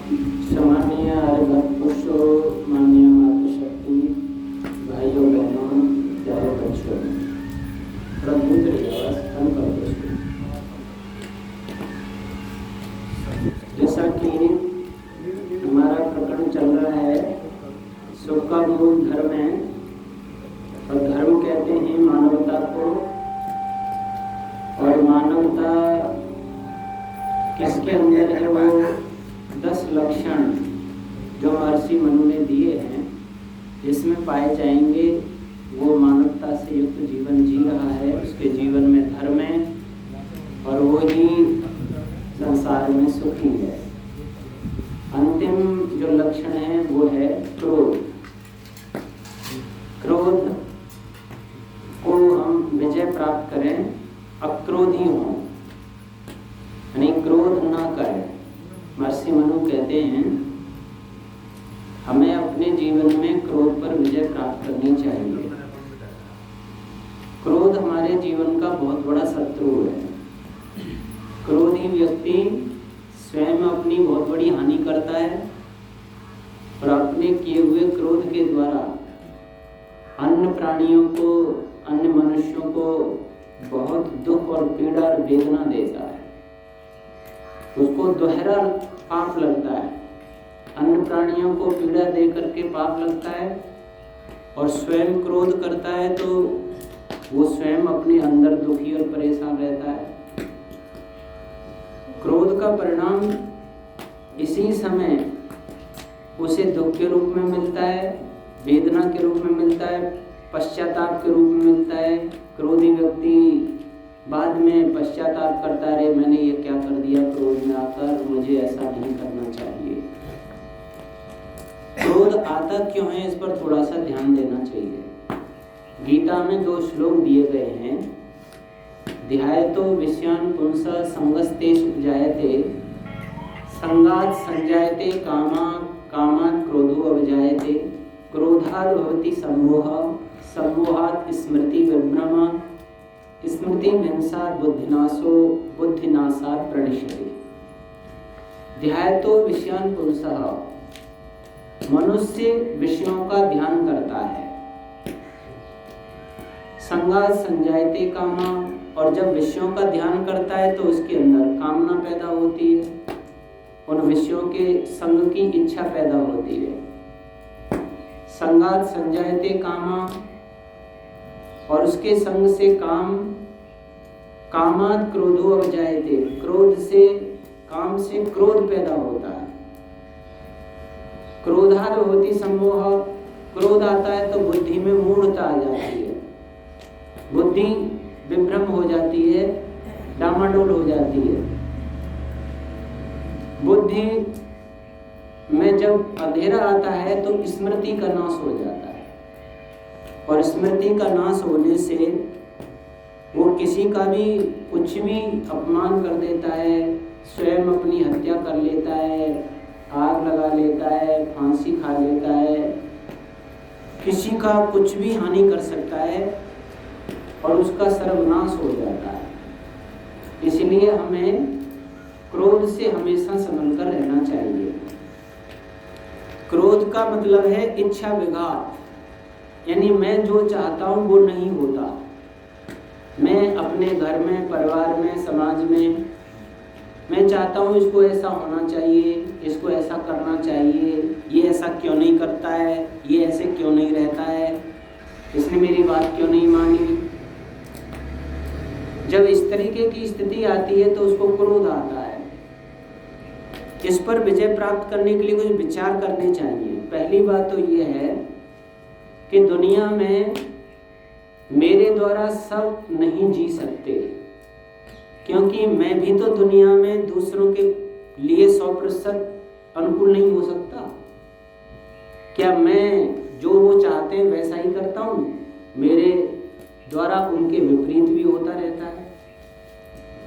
सम्मानीय हरिभक्त पुरुषों, माननीय मातृशक्ति, भाइयों बहनों, प्यारे बच्चों, जैसा कि हमारा प्रकरण चल रहा है, सुख का मूल धर्म है और धर्म कहते हैं मानवता को। और मानवता किसके अंदर है? वो 10 लक्षण जो महर्षि मनु ने दिए हैं, जिसमें पाए जाएंगे वो मानवता से युक्त जीवन जी रहा है, उसके जीवन में धर्म है और वो ही संसार में सुखी है। अंतिम जो लक्षण है वो है क्रोध। क्रोध को हम विजय प्राप्त करें, अक्रोधी हों, यानी क्रोध ना करें। महर्षि मनु कहते हैं हमें अपने जीवन में क्रोध पर विजय प्राप्त करनी चाहिए। क्रोध हमारे जीवन का बहुत बड़ा शत्रु है। क्रोधी व्यक्ति स्वयं अपनी बहुत बड़ी हानि करता है और अपने किए हुए क्रोध के द्वारा अन्य प्राणियों को, अन्य मनुष्यों को बहुत दुख और पीड़ा और वेदना देता है। उसको दोहरा पाप लगता है, अन्य प्राणियों को पीड़ा दे करके पाप लगता है और स्वयं क्रोध करता है तो वो स्वयं अपने अंदर दुखी और परेशान रहता है। क्रोध का परिणाम इसी समय उसे दुख के रूप में मिलता है, वेदना के रूप में मिलता है, पश्चाताप के रूप में मिलता है। क्रोधी व्यक्ति बाद में पश्चाताप करता है, मैंने ये क्या कर दिया क्रोध में आकर, मुझे ऐसा नहीं करना चाहिए। क्रोध आता क्यों है, इस पर थोड़ा सा ध्यान देना चाहिए। गीता में 2 श्लोक दिए गए हैं। ध्यायतो विषयान् पुंसः संगस्तेषु उपजायते, संगात् संजायते कामात् क्रोधो अभिजायते, क्रोधात् भवति सम्मोहः, सम्मोहात् स्मृति विभ्रमः, स्मृति हिंसात् बुद्धिनाशात् प्रणश्यते। ध्यायतो विषयान् पुंसः, मनुष्य विषयों का ध्यान करता है। संगात् संजायते कामा, और जब विषयों का ध्यान करता है तो उसके अंदर कामना पैदा होती है, उन विषयों के संग की इच्छा पैदा होती है। संगात् संजायते कामा, और उसके संग से कामात् क्रोधो अभिजायते, क्रोध से, काम से क्रोध पैदा होता है। क्रोधात् भवति सम्मोहः, क्रोध आता है तो बुद्धि में मूढ़ता आ जाती है, बुद्धि विभ्रम हो जाती है, डामाडोल हो जाती है। बुद्धि में जब अंधेरा आता है तो स्मृति का नाश हो जाता है, और स्मृति का नाश होने से वो किसी का भी कुछ भी अपमान कर देता है, स्वयं अपनी हत्या कर लेता है, आग लगा लेता है, फांसी खा लेता है, किसी का कुछ भी हानि कर सकता है और उसका सर्वनाश हो जाता है। इसलिए हमें क्रोध से हमेशा संभल कर रहना चाहिए। क्रोध का मतलब है इच्छा विघात, यानी मैं जो चाहता हूँ वो नहीं होता। मैं अपने घर में, परिवार में, समाज में मैं चाहता हूँ इसको ऐसा होना चाहिए, इसको ऐसा करना चाहिए, ये ऐसा क्यों नहीं करता है, ये ऐसे क्यों नहीं रहता है, इसने मेरी बात क्यों नहीं मानी। जब इस तरीके की स्थिति आती है तो उसको क्रोध आता है। इस पर विजय प्राप्त करने के लिए कुछ विचार करने चाहिए। पहली बात तो ये है कि दुनिया में मेरे द्वारा सब नहीं जी सकते, क्योंकि मैं भी तो दुनिया में दूसरों के लिए 100% अनुकूल नहीं हो सकता। क्या मैं जो वो चाहते हैं वैसा ही करता हूँ? मेरे द्वारा उनके विपरीत भी होता रहता है।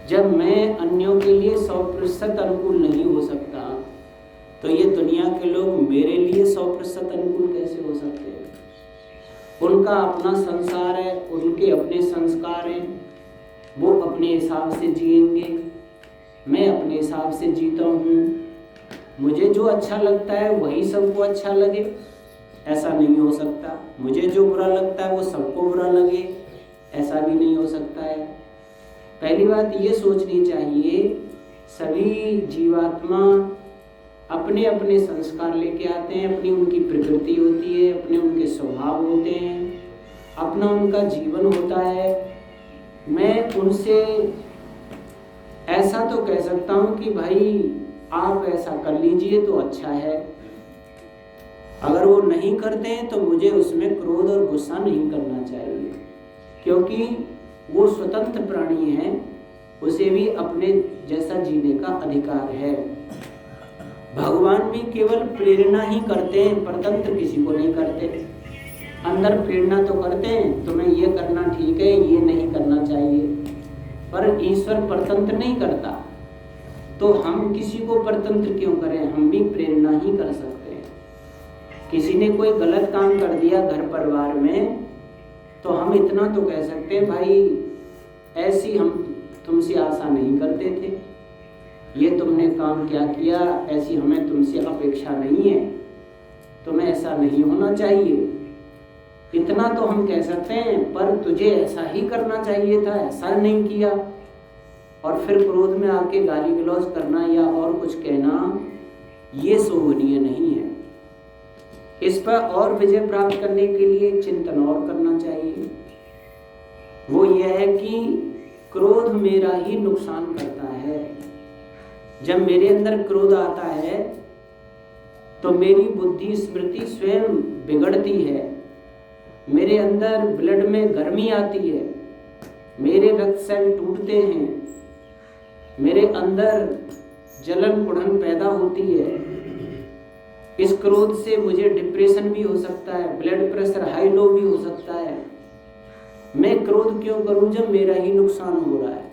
जब मैं अन्यों के लिए 100% अनुकूल नहीं हो सकता तो ये दुनिया के लोग मेरे लिए 100% अनुकूल कैसे हो सकते हैं? उनका अपना संसार है, उनके अपने संस्कार हैं, वो अपने हिसाब से जिएंगे, मैं अपने हिसाब से जीता हूँ। मुझे जो अच्छा लगता है वही सबको अच्छा लगे, ऐसा नहीं हो सकता। मुझे जो बुरा लगता है वो सबको बुरा लगे, ऐसा भी नहीं हो सकता है। पहली बात ये सोचनी चाहिए, सभी जीवात्मा अपने अपने संस्कार लेके आते हैं, अपनी उनकी प्रकृति होती है, अपने उनके स्वभाव होते हैं, अपना उनका जीवन होता है। मैं उनसे ऐसा तो कह सकता हूँ कि भाई आप ऐसा कर लीजिए तो अच्छा है, अगर वो नहीं करते हैं तो मुझे उसमें क्रोध और गुस्सा नहीं करना चाहिए, क्योंकि वो स्वतंत्र प्राणी है, उसे भी अपने जैसा जीने का अधिकार है। भगवान भी केवल प्रेरणा ही करते हैं, परतंत्र किसी को नहीं करते। अंदर प्रेरणा तो करते हैं, तुम्हें ये करना ठीक है, ये नहीं करना चाहिए, पर ईश्वर परतंत्र नहीं करता। तो हम किसी को परतंत्र क्यों करें, हम भी प्रेरणा ही कर सकते हैं। किसी ने कोई गलत काम कर दिया घर परिवार में, तो हम इतना तो कह सकते हैं, भाई ऐसी हम तुमसे आशा नहीं करते थे, ये तुमने काम क्या किया, ऐसी हमें तुमसे अपेक्षा नहीं है, तुम्हें ऐसा नहीं होना चाहिए, इतना तो हम कह सकते हैं। पर तुझे ऐसा ही करना चाहिए था, ऐसा नहीं किया, और फिर क्रोध में आके गाली गलौज करना या और कुछ कहना, ये शोभनीय नहीं है। इस पर और विजय प्राप्त करने के लिए चिंतन और करना चाहिए। वो यह है कि क्रोध मेरा ही नुकसान करता है। जब मेरे अंदर क्रोध आता है तो मेरी बुद्धि स्मृति स्वयं बिगड़ती है, मेरे अंदर ब्लड में गर्मी आती है, मेरे रक्त सेल टूटते हैं, मेरे अंदर जलन कुढ़न पैदा होती है। इस क्रोध से मुझे डिप्रेशन भी हो सकता है, ब्लड प्रेशर हाई लो भी हो सकता है। मैं क्रोध क्यों करूं जब मेरा ही नुकसान हो रहा है?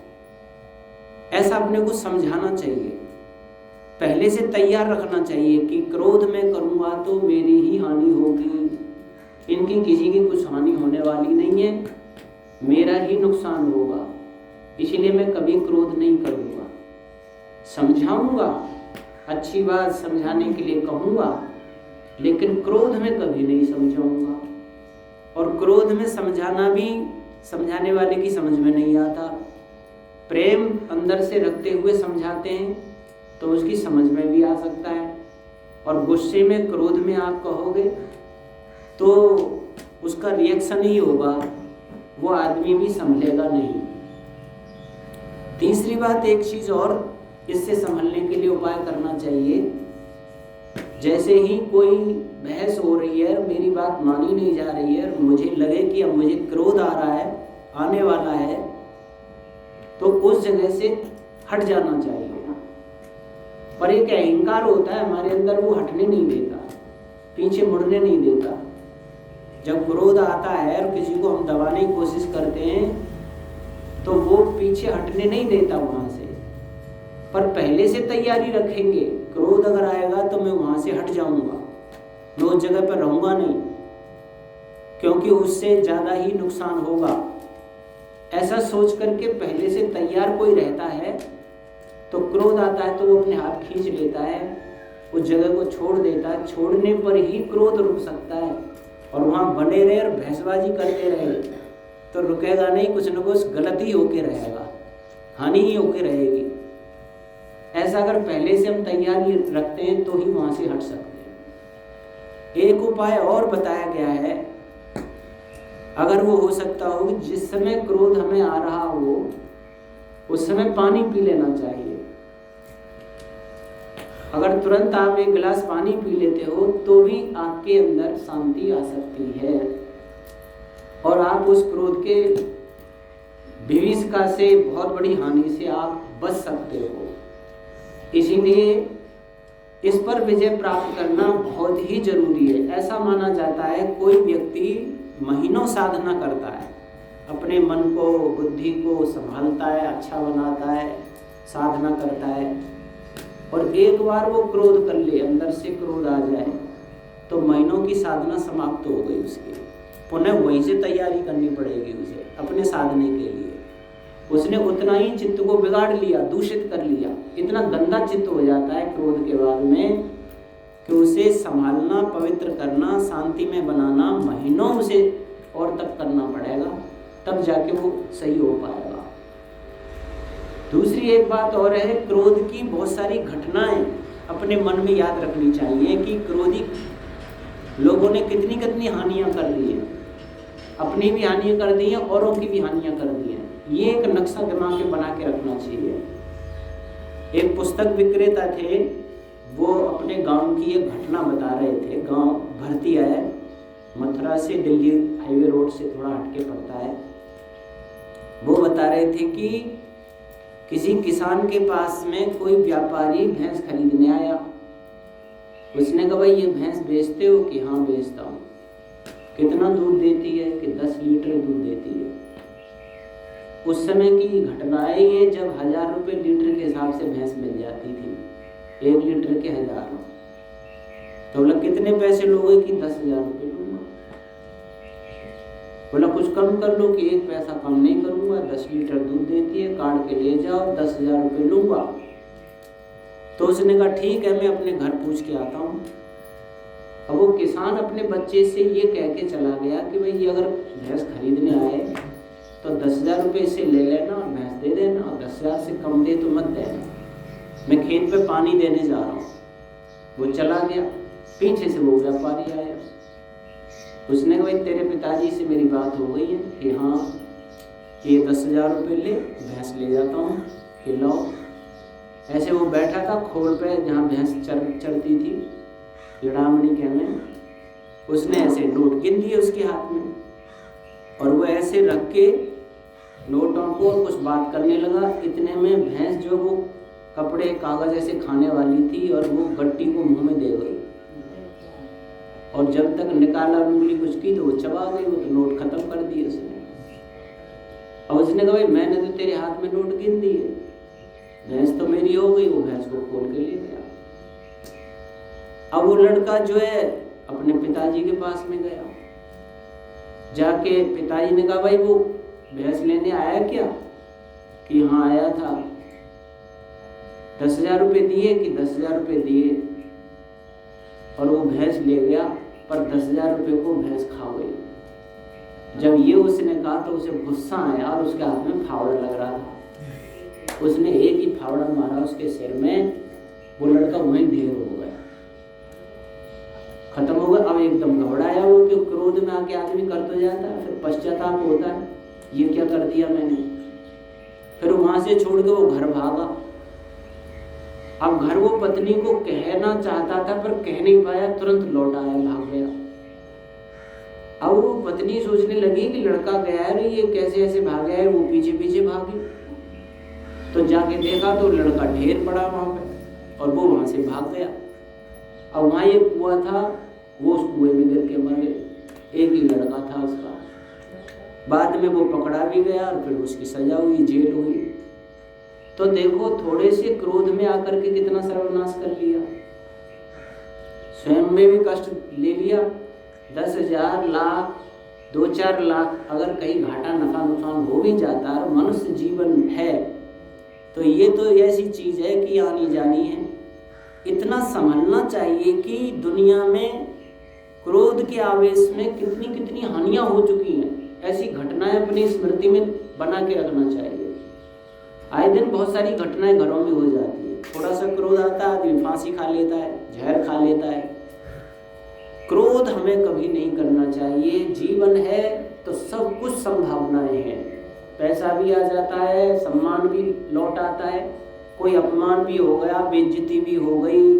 ऐसा अपने को समझाना चाहिए, पहले से तैयार रखना चाहिए कि क्रोध में करूंगा तो मेरी ही हानि होगी, इनकी किसी की कुछ हानि होने वाली नहीं है, मेरा ही नुकसान होगा, इसलिए मैं कभी क्रोध नहीं करूंगा। समझाऊंगा, अच्छी बात समझाने के लिए कहूंगा, लेकिन क्रोध में कभी नहीं समझाऊंगा। और क्रोध में समझाना भी समझाने वाले की समझ में नहीं आता। प्रेम अंदर से रखते हुए समझाते हैं तो उसकी समझ में भी आ सकता है। और गुस्से में क्रोध में आप कहोगे तो उसका रिएक्शन ही होगा, वो आदमी भी संभलेगा नहीं। तीसरी बात, एक चीज और इससे संभलने के लिए उपाय करना चाहिए। जैसे ही कोई बहस हो रही है, मेरी बात मानी नहीं जा रही है, मुझे लगे कि अब मुझे क्रोध आ रहा है, आने वाला है, तो उस जगह से हट जाना चाहिए। पर एक अहंकार होता है हमारे अंदर, वो हटने नहीं देता, पीछे मुड़ने नहीं देता। जब क्रोध आता है और किसी को हम दबाने की कोशिश करते हैं तो वो पीछे हटने नहीं देता वहां से। पर पहले से तैयारी रखेंगे, क्रोध अगर आएगा तो मैं वहां से हट जाऊंगा, मैं उस जगह पर रहूंगा नहीं, क्योंकि उससे ज्यादा ही नुकसान होगा। ऐसा सोच करके पहले से तैयार कोई रहता है तो क्रोध आता है तो वो अपने हाथ खींच लेता है, उस जगह को छोड़ देता है। छोड़ने पर ही क्रोध रुक सकता है, और वहां बने रहे और भैंसबाजी करते रहे तो रुकेगा नहीं, कुछ न कुछ गलती होके रहेगा, हानि ही होके रहेगी। ऐसा अगर पहले से हम तैयारी रखते हैं तो ही वहां से हट सकते हैं। एक उपाय और बताया गया है, अगर वो हो सकता हो कि जिस समय क्रोध हमें आ रहा हो उस समय पानी पी लेना चाहिए। अगर तुरंत आप एक गिलास पानी पी लेते हो तो भी आपके अंदर शांति आ सकती है और आप उस क्रोध के विभीषिका से, बहुत बड़ी हानि से आप बच सकते हो। इसीलिए इस पर विजय प्राप्त करना बहुत ही जरूरी है। ऐसा माना जाता है कोई व्यक्ति महीनों साधना करता है, अपने मन को, बुद्धि को संभालता है, अच्छा बनाता है, साधना करता है, और एक बार वो क्रोध कर ले, अंदर से क्रोध आ जाए तो महीनों की साधना समाप्त हो गई उसकी। पुनः वहीं से तैयारी करनी पड़ेगी उसे अपने साधने के लिए। उसने उतना ही चित्त को बिगाड़ लिया, दूषित कर लिया। इतना गंदा चित्त हो जाता है क्रोध के बाद में कि उसे संभालना, पवित्र करना, शांति में बनाना महीनों उसे और तक करना पड़ेगा, तब जाके वो सही हो पाएगा। दूसरी एक बात और है, क्रोध की बहुत सारी घटनाएं अपने मन में याद रखनी चाहिए कि क्रोधी लोगों ने कितनी कितनी हानियां कर दी हैं, अपनी भी हानियां कर दी हैं, औरों की भी हानियां कर दी हैं। ये एक नक्शा दिमाग में बना के रखना चाहिए। एक पुस्तक विक्रेता थे, वो अपने गांव की एक घटना बता रहे थे। गांव भरतिया है, मथुरा से दिल्ली हाईवे रोड से थोड़ा हटके पड़ता है। वो बता रहे थे कि किसी किसान के पास में कोई व्यापारी भैंस खरीदने आया। उसने कहा, भाई ये भैंस बेचते हो? कि हाँ बेचता हूँ। कितना दूध देती है? कि 10 लीटर दूध देती है। उस समय की घटना है ये, जब 1000 रुपये लीटर के हिसाब से भैंस मिल जाती थी, 1 लीटर के 1000। तो बोला कितने पैसे लोगे? कि 10,000 रुपये लूँगा। बोला कुछ कम कर लो? कि 1 पैसा कम नहीं करूँगा, 10 लीटर दूध देती है, काट के ले जाओ, 10,000 रुपये लूँगा। तो उसने कहा ठीक है, मैं अपने घर पूछ के आता हूँ। अब वो किसान अपने बच्चे से ये कह के चला गया कि भाई ये अगर भैंस खरीदने आए तो 10,000 रुपये से ले लेना और भैंस दे देना, और 10,000 से कम दे तो मत देना, मैं खेत पे पानी देने जा रहा हूँ। वो चला गया, पीछे से वो व्यापारी आया। उसने कहा भाई तेरे पिताजी से मेरी बात हो गई है कि हाँ ये 10,000 रुपये ले, भैंस ले जाता हूँ, खिलाओ। ऐसे वो बैठा था खोल पे जहाँ भैंस चरती थी, लड़ामणी के में। उसने ऐसे नोट गिन दिए उसके हाथ में, और वो ऐसे रख के नोटों को कुछ बात करने लगा। इतने में भैंस जो वो कपड़े कागज ऐसे खाने वाली थी, और वो गट्टी को मुंह में दे गई, और जब तक निकाला उंगली कुछ की तो वो चबा गई। वो तो नोट खत्म कर दिए उसने। और उसने कहा भाई मैंने तो तेरे हाथ में नोट गिन दिए, भैंस तो मेरी हो गई। वो भैंस को खोल के ले गया। अब वो लड़का जो है अपने पिताजी के पास में गया। जाके पिताजी ने कहा भाई वो भैंस लेने आया क्या? कि हाँ आया था। 10,000 रुपये दिए? कि 10,000 रुपये दिए। और वो भैंस ले गया, पर 10,000 रुपये को भैंस खा गई। जब ये उसने कहा तो उसे गुस्सा आया, और उसके हाथ में फावड़ा लग रहा था। उसने एक ही फावड़ा मारा उसके सिर में, वो लड़का वहीं ढेर हो गया, खत्म हो गया। अब एकदम घबराया वो, कि क्रोध में आके आदमी कर तो जाता है, फिर पश्चाताप होता है, ये क्या कर दिया मैंने। फिर वहां से छोड़ के वो घर भागा। अब घर वो पत्नी को कहना चाहता था पर कह नहीं पाया, तुरंत लौट आया, भाग गया। अब वो पत्नी सोचने लगी कि लड़का गया है, ये कैसे ऐसे भाग गया है। वो पीछे पीछे भागी, तो जाके देखा तो लड़का ढेर पड़ा वहां पे, और वो वहां से भाग गया। अब वहाँ ये कुआं था, वो उस कुएं में गिर के मर गए। एक ही लड़का था उसका। बाद में वो पकड़ा भी गया, और फिर उसकी सजा हुई, जेल हुई। तो देखो थोड़े से क्रोध में आकर के कितना सर्वनाश कर लिया, स्वयं में भी कष्ट ले लिया। 10,000, लाख, 2-4 लाख अगर कहीं घाटा नफा नुकसान हो भी जाता है, मनुष्य जीवन है तो ये तो ऐसी चीज है कि आनी जानी है। इतना समझना चाहिए कि दुनिया में क्रोध के आवेश में कितनी कितनी हानियां हो चुकी हैं। ऐसी घटनाएं अपनी स्मृति में बना के रखना चाहिए। आए दिन बहुत सारी घटनाएं घरों में हो जाती है। थोड़ा सा क्रोध आता है, आदमी फांसी खा लेता है, जहर खा लेता है। क्रोध हमें कभी नहीं करना चाहिए। जीवन है तो सब कुछ संभावनाएं हैं। पैसा भी आ जाता है, सम्मान भी लौट आता है, कोई अपमान भी हो गया, बेइज्जती भी हो गई,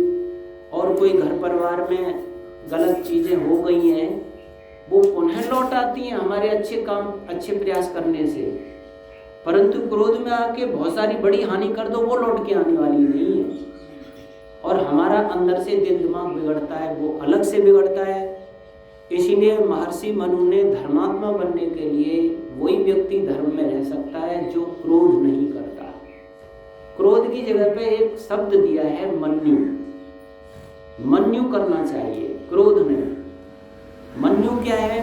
और कोई घर परिवार में गलत चीजें हो गई हैं, वो पुनः लौट आती हैं हमारे अच्छे काम, अच्छे प्रयास करने से। परंतु क्रोध में आके बहुत सारी बड़ी हानि कर दो, वो लौट के आने वाली नहीं है। और हमारा अंदर से दिल दिमाग बिगड़ता है, वो अलग से बिगड़ता है। इसीलिए महर्षि मनु ने धर्मात्मा बनने के लिए वही व्यक्ति धर्म में रह सकता है जो क्रोध नहीं करता। क्रोध की जगह पे एक शब्द दिया है मन्यु। मन्यु करना चाहिए, क्रोध नहीं। मन्यु क्या है?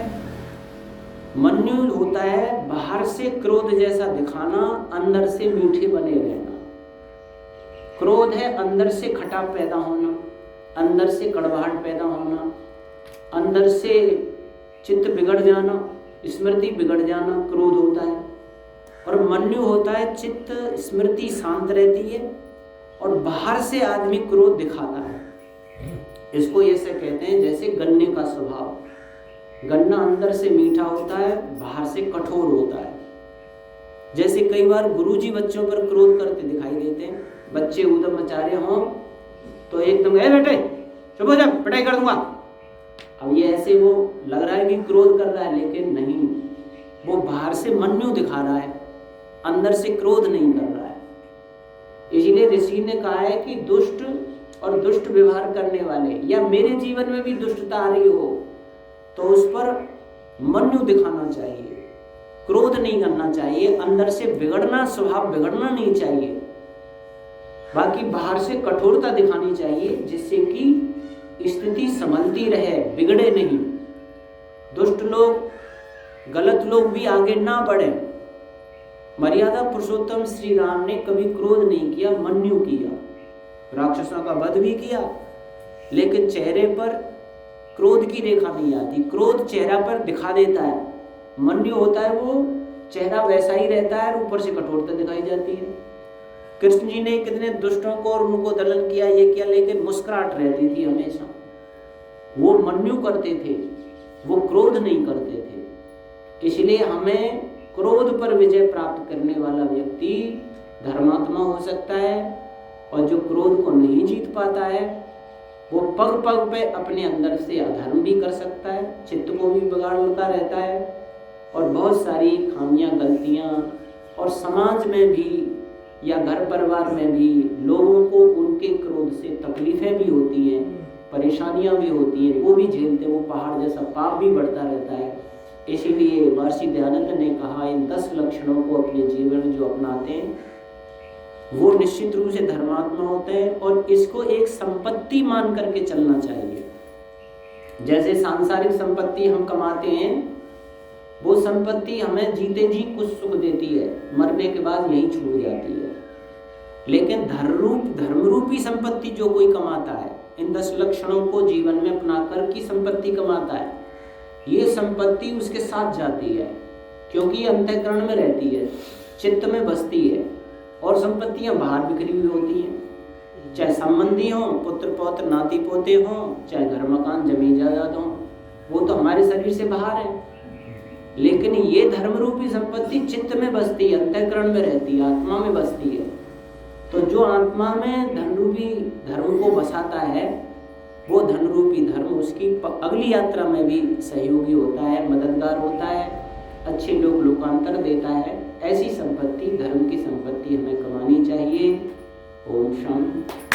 मन्यु होता है बाहर से क्रोध जैसा दिखाना, अंदर से मीठे बने रहना। क्रोध है अंदर से खटाप पैदा होना, अंदर से कड़वाहट पैदा होना, अंदर से चित्त बिगड़ जाना, स्मृति बिगड़ जाना, क्रोध होता है। और मन्यु होता है चित्त स्मृति शांत रहती है और बाहर से आदमी क्रोध दिखाता है। इसको ऐसे कहते हैं जैसे गन्ने का स्वभाव, गन्ना अंदर से मीठा होता है, बाहर से कठोर होता है। जैसे कई बार गुरुजी बच्चों पर क्रोध करते दिखाई देते हैं, बच्चे उधम मचा रहे हों तो एकदम ए बेटे चुप हो जा, पिटाई कर दूंगा। अब ये ऐसे वो लग रहा है कि क्रोध कर रहा है, लेकिन नहीं, वो बाहर से मन्यु दिखा रहा है, अंदर से क्रोध नहीं कर रहा है। इसलिए ऋषि ने कहा है कि दुष्ट और दुष्ट व्यवहार करने वाले, या मेरे जीवन में भी दुष्टता आ रही हो तो उस पर मन्यु दिखाना चाहिए, क्रोध नहीं करना चाहिए, अंदर से बिगड़ना, स्वभाव बिगड़ना नहीं चाहिए। बाकी बाहर से कठोरता दिखानी चाहिए जिससे कि स्थिति संभलती रहे, बिगड़े नहीं। दुष्ट लोग, गलत लोग भी आगे ना बढ़े। मर्यादा पुरुषोत्तम श्री राम ने कभी क्रोध नहीं किया, मन्यु किया। राक्षसों का वध भी किया, लेकिन चेहरे पर क्रोध की रेखा नहीं आती। क्रोध चेहरा पर दिखा देता है, मन्यु होता है वो चेहरा वैसा ही रहता है और ऊपर से कठोरता दिखाई जाती है। कृष्ण जी ने कितने दुष्टों को और उनको दलन किया, ये किया, लेकिन मुस्कुराहट रहती थी हमेशा। वो मन्यु करते थे, वो क्रोध नहीं करते थे। इसलिए हमें क्रोध पर विजय प्राप्त करने वाला व्यक्ति धर्मात्मा हो सकता है, और जो क्रोध को नहीं जीत पाता है वो पग पग पे अपने अंदर से अधर्म भी कर सकता है, चित्त को भी बिगाड़ता रहता है, और बहुत सारी खामियां, गलतियां, और समाज में भी या घर परिवार में भी लोगों को उनके क्रोध से तकलीफें भी होती हैं, परेशानियां भी होती हैं, वो भी झेलते, वो पहाड़ जैसा पाप भी बढ़ता रहता है। इसीलिए महर्षि दयानंद ने कहा इन 10 लक्षणों को अपने जीवन में जो अपनाते हैं वो निश्चित रूप से धर्मात्मा होते हैं, और इसको एक संपत्ति मान करके चलना चाहिए। जैसे सांसारिक संपत्ति हम कमाते हैं, वो संपत्ति हमें जीते जी कुछ सुख देती है, मरने के बाद यही छूट जाती है। लेकिन धर्मरूपी संपत्ति जो कोई कमाता है, इन 10 लक्षणों को जीवन में अपनाकर की संपत्ति कमाता है, ये संपत्ति उसके साथ जाती है, क्योंकि ये अंतःकरण में रहती है, चित्त में बसती है, और संपत्तियां बाहर बिखरी हुई होती हैं, चाहे संबंधी हों, पुत्र पौत्र नाती पोते हों, चाहे घर मकान जमीन जायदाद हों, वो तो हमारे शरीर से बाहर है। लेकिन ये धर्मरूपी संपत्ति चित्त में बसती है, अंतःकरण में रहती है, आत्मा में बसती है। तो जो आत्मा में धनरूपी धर्म को बसाता है, वो धनरूपी धर्म उसकी अगली यात्रा में भी सहयोगी होता है, मददगार होता है, अच्छे लोकांतर देता है। ऐसी संपत्ति, धर्म की संपत्ति हमें कमानी चाहिए। ओम शांति।